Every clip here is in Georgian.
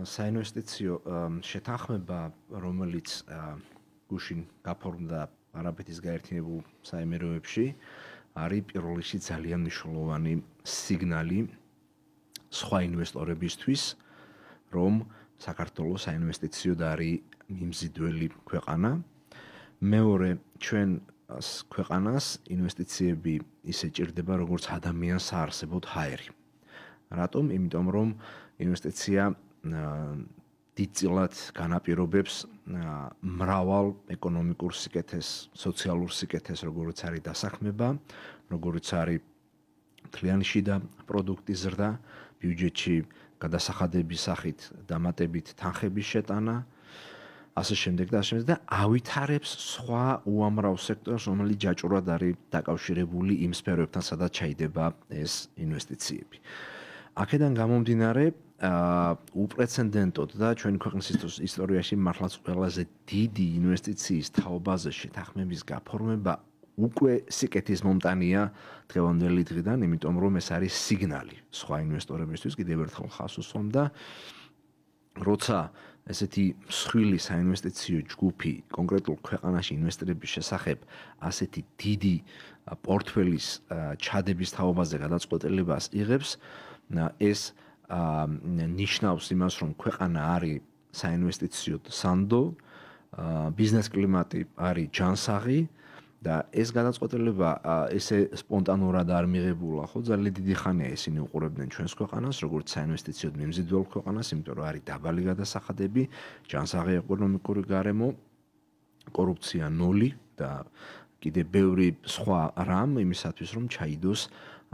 საინვესტიციო შეთანხმება, რომელიც გუშინ გაფორმდა არაბეთის გაერთიანებულ საემიროებში, არის პირველ რიგში ძალიან მნიშვნელოვანი სიგნალი სხვა ინვესტორებისთვის, რომ საქართველოს საინვესტიციოდ არის მიმზიდველი ქვეყანა. მეორე, ჩვენ ქვეყანას ინვესტიციები ისე ჭირდება, როგორც ადამიანს საარსებოდ ჰაერი. რატომ? იმიტომ რომ ინვესტიცია დიდწილად განაპირობებს მრავალ ეკონომიკურ სიკეთეს, სოციალურ სიკეთეს, როგორც არის დასაქმება, როგორც არის მთლიანი შიდა პროდუქტის ზრდა, ბიუჯეტში გადასახადების სახით დამატებით თანხების შეტანა, ასე შემდეგ და ავითარებს სხვა უამრავ სექტორს, რომელიც ჯაჭვურად არის დაკავშირებული იმ სფეროებთან, სადაც ჩაიდება ეს ინვესტიციები. აქედან გამომდინარე, უპრეცედენტოდ და ჩვენი ქვეყნის ისტორიაში მართლაც ყველაზე დიდი ინვესტიციის თაობაზე შეთანხმების გაფორმება უკვე სიკეთის მომტანია დღევანდელი დღიდან, იმიტომ რომ ეს არის სიგნალი სხვა ინვესტორებისთვის, კიდევ ერთხელ ხაზს უსვამ და როცა ესეთი მსხვილი საინვესტიციო ჯგუფი კონკრეტულ ქვეყანაში ინვესტირების შესახებ ასეთი დიდი პორტფელის ჩადების თაობაზე გადაწყვეტილებას იღებს, ეს ნიშნავს იმას, რომ ქვეყანა არის საინვესტიციოდ სანდო, ბიზნეს კლიმატი არის ჯანსაღი და ეს გადაწყვეტილება ესე სპონტანურად არ მიღებულა, ხო, ძალიან დიდი ხანია ისინი უყურებდნენ ჩვენს ქვეყანას, როგორც საინვესტიციოდ მიმზიდველ ქვეყანას, იმიტომ რომ არის დაბალი გადასახადები, ჯანსაღი ეკონომიკური გარემო, კორუფცია ნული და კიდე ბევრი სხვა რამ იმისათვის, რომ ჩაიდოს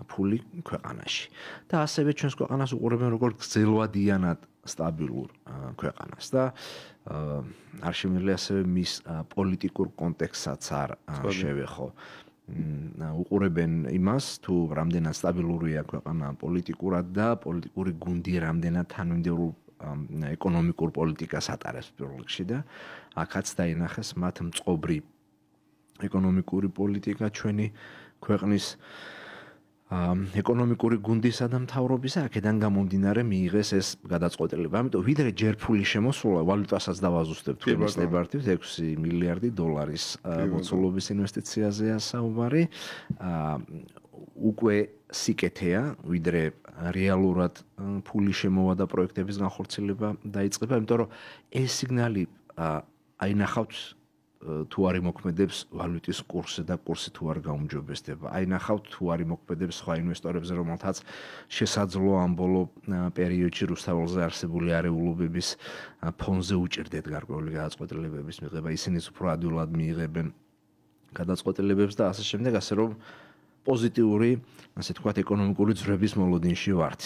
ფული ქვეყანაში. და ასევე ჩვენს ქვეყანას უყურებენ როგორც გრძელვადიანად სტაბილურ ქვეყანას და არ შემიძლია ასევე მის პოლიტიკურ კონტექსტსაც არ შევეხო. უყურებენ იმას, თუ რამდენად სტაბილურია ქვეყანა პოლიტიკურად და პოლიტიკური გუნდი რამდენად თანმიმდევრულ ეკონომიკურ პოლიტიკას ატარებს პირველ რიგში და აქაც დაინახეს მათ მწყობრი ეკონომიკური პოლიტიკა ჩვენი ქვეყნის ეკონომიკური გუნდისა და მთავრობისა, აქედან გამომდინარე მიიღეს ეს გადაწყვეტილება. ამიტომ ვიდრე ჯერ ფული შემოსულა, ვალუტასაც დავაზუსტებთ თქვენის ნებართვით 6 მილიარდი დოლარის მოცულობის ინვესტიციაზეა საუბარი. უკვე სიკეთეა, ვიდრე რეალურად ფული შემოვა და პროექტების განხორციელება დაიწყება, იმიტომ რომ ეს სიგნალი აინახავთ თუ არ იმოქმედებს ვალუტის კურსზე და კურსი თუ არ გაუმჯობესდება. აინახავთ თუ არ იმოქმედებს სხვა ინვესტორებზე, რომელთაც შესაძლოა ამ ბოლო პერიოდში რუსთაველზე არსებული არეულობების ფონზე უჭირდეთ გარკვეული გადაწყვეტილებების მიღება. ისინიც უფრო ადვილად მიიღებენ გადაწყვეტილებებს და ასე შემდეგ, ასე რომ პოზიტიური, ასე თქვათ, ეკონომიკური ძვრების მოლოდინში ვართ.